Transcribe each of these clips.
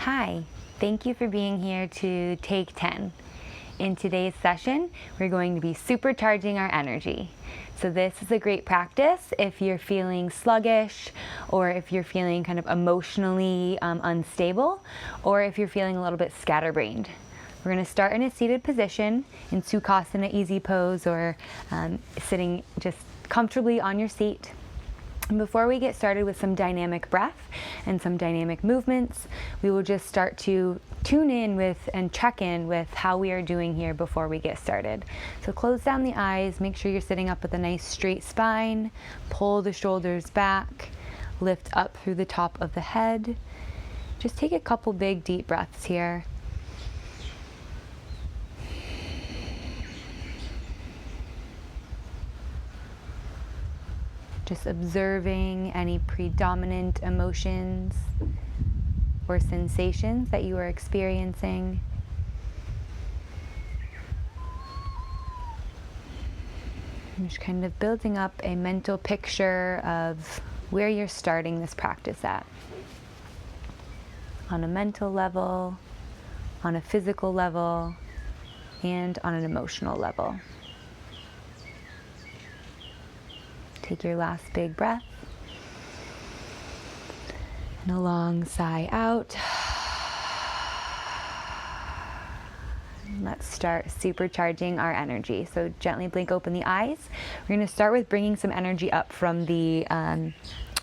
Hi, thank you for being here to Take 10. In today's session, we're going to be supercharging our energy. So this is a great practice if you're feeling sluggish, or if you're feeling kind of emotionally unstable, or if you're feeling a little bit scatterbrained. We're going to start in a seated position in Sukhasana easy pose, or sitting just comfortably on your seat. And before we get started with some dynamic breath and some dynamic movements, we will just start to tune in with and check in with how we are doing here before we get started. So close down the eyes, make sure you're sitting up with a nice straight spine, pull the shoulders back, lift up through the top of the head. Just take a couple big deep breaths here. Just observing any predominant emotions or sensations that you are experiencing. I'm just kind of building up a mental picture of where you're starting this practice at. On a mental level, on a physical level, and on an emotional level. Take your last big breath. And a long sigh out. Let's start supercharging our energy. So gently blink open the eyes. We're going to start with bringing some energy up from the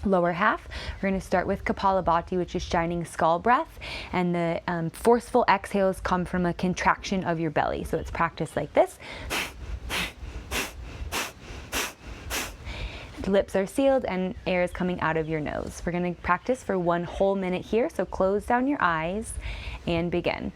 lower half. We're going to start with Kapalabhati, which is shining skull breath. And the forceful exhales come from a contraction of your belly. So it's practiced like this. The lips are sealed and air is coming out of your nose. We're going to practice for 1 whole minute here, so close down your eyes and begin.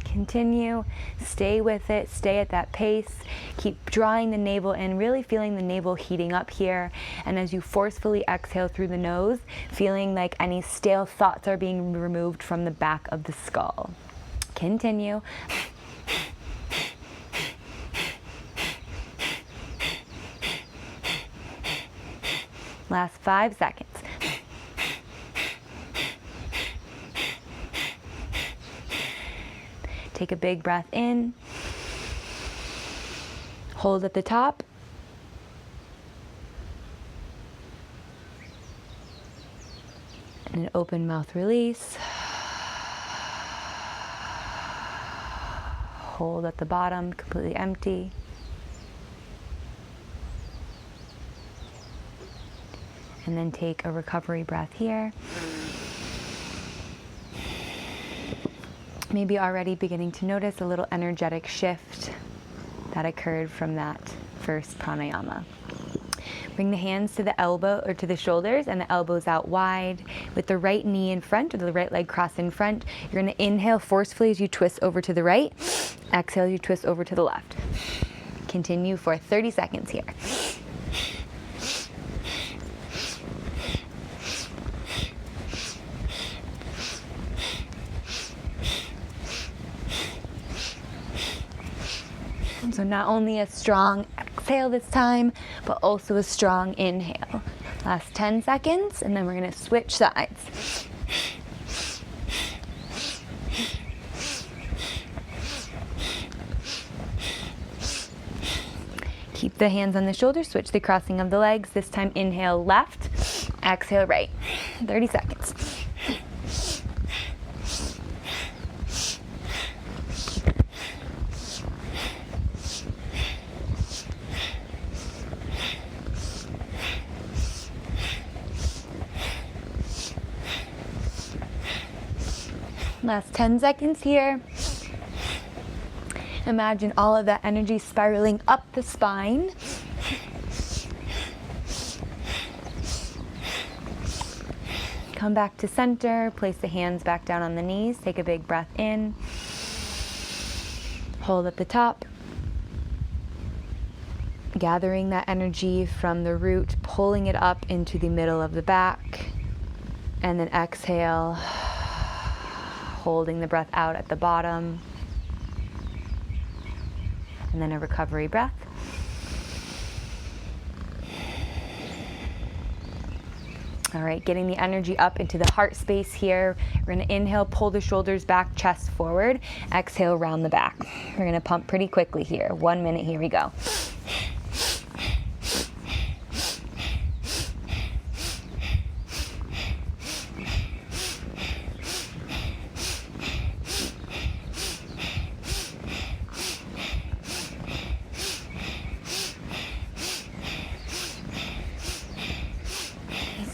Continue, stay with it, stay at that pace. Keep drawing the navel in, really feeling the navel heating up here. And as you forcefully exhale through the nose, feeling like any stale thoughts are being removed from the back of the skull. Continue. Last 5 seconds. Take a big breath in, hold at the top, and an open mouth release. Hold at the bottom, completely empty. And then take a recovery breath here. Maybe already beginning to notice a little energetic shift that occurred from that first pranayama. Bring the hands to the elbow or to the shoulders and the elbows out wide with the right knee in front or the right leg crossed in front. You're going to inhale forcefully as you twist over to the right. Exhale as you twist over to the left. Continue for 30 seconds here. So not only a strong exhale this time, but also a strong inhale. Last 10 seconds, and then we're going to switch sides. Keep the hands on the shoulders, switch the crossing of the legs. This time inhale left, exhale right. 30 seconds. Last 10 seconds here. Imagine all of that energy spiraling up the spine. Come back to center, place the hands back down on the knees, take a big breath in, hold at the top, gathering that energy from the root, pulling it up into the middle of the back, and then exhale, holding the breath out at the bottom, and then a recovery breath. All right, getting the energy up into the heart space here. We're gonna inhale, pull the shoulders back, chest forward. Exhale, round the back. We're gonna pump pretty quickly here. 1 minute, here we go.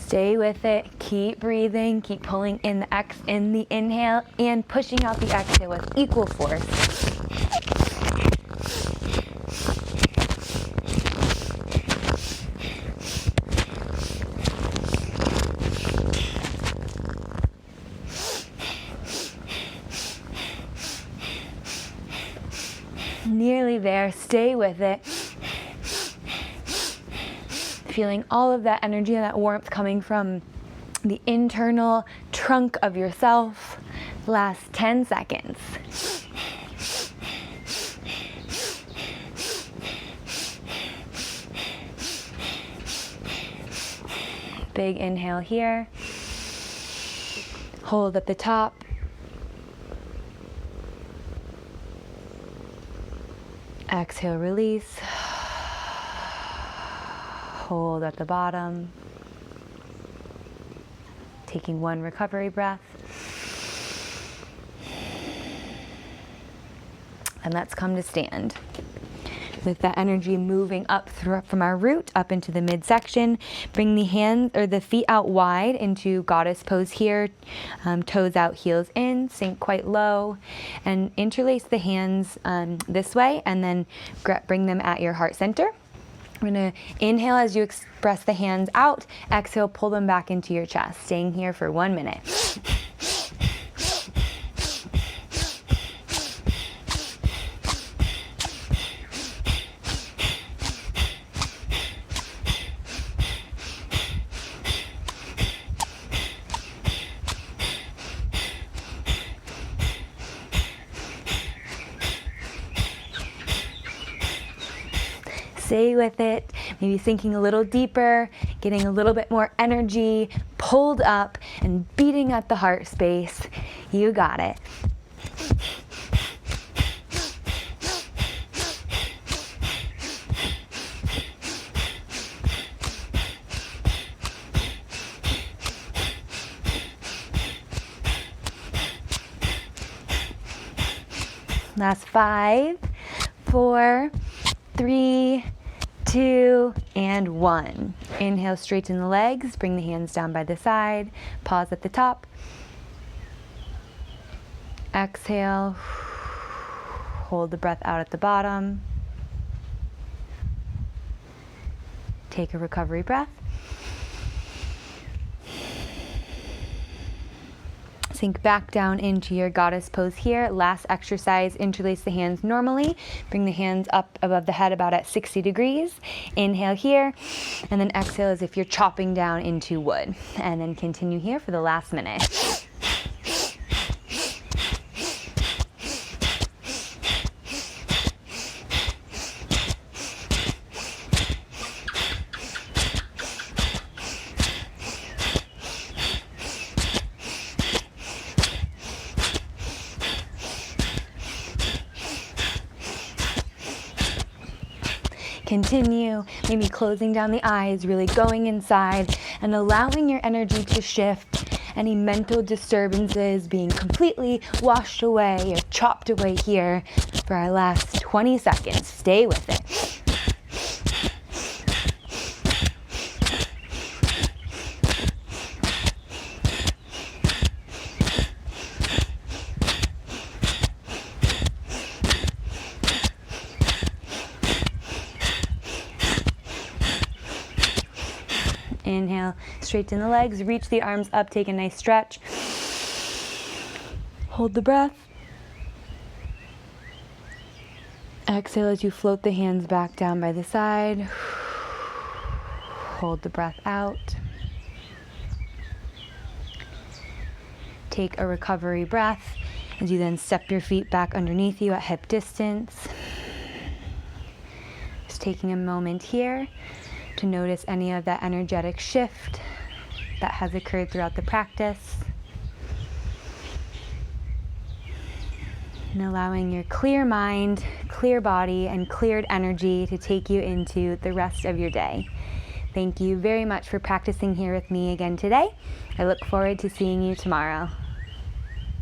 Stay with it, keep breathing, keep pulling in the inhale and pushing out the exhale with equal force. Nearly there, stay with it. Feeling all of that energy and that warmth coming from the internal trunk of yourself. Last 10 seconds. Big inhale here. Hold at the top. Exhale, release. Hold at the bottom. Taking one recovery breath. And let's come to stand. With that energy moving up from our root up into the midsection, bring the hands or the feet out wide into goddess pose here. Toes out, heels in, sink quite low, and interlace the hands this way, and then bring them at your heart center. We're gonna inhale as you express the hands out. Exhale, pull them back into your chest. Staying here for 1 minute. Stay with it, maybe sinking a little deeper, getting a little bit more energy, pulled up and beating at the heart space. You got it. Last 5, 4, 3, 2, and 1. Inhale, straighten the legs, bring the hands down by the side, pause at the top. Exhale, hold the breath out at the bottom. Take a recovery breath. Sink back down into your goddess pose here. Last exercise, interlace the hands normally. Bring the hands up above the head about at 60 degrees. Inhale here, and then exhale as if you're chopping down into wood. And then continue here for the last minute. Continue, maybe closing down the eyes, really going inside and allowing your energy to shift. Any mental disturbances being completely washed away or chopped away here for our last 20 seconds. Stay with it. Inhale, straighten the legs, reach the arms up, take a nice stretch. Hold the breath. Exhale as you float the hands back down by the side. Hold the breath out. Take a recovery breath as you then step your feet back underneath you at hip distance. Just taking a moment here to notice any of that energetic shift that has occurred throughout the practice. And allowing your clear mind, clear body, and cleared energy to take you into the rest of your day. Thank you very much for practicing here with me again today. I look forward to seeing you tomorrow.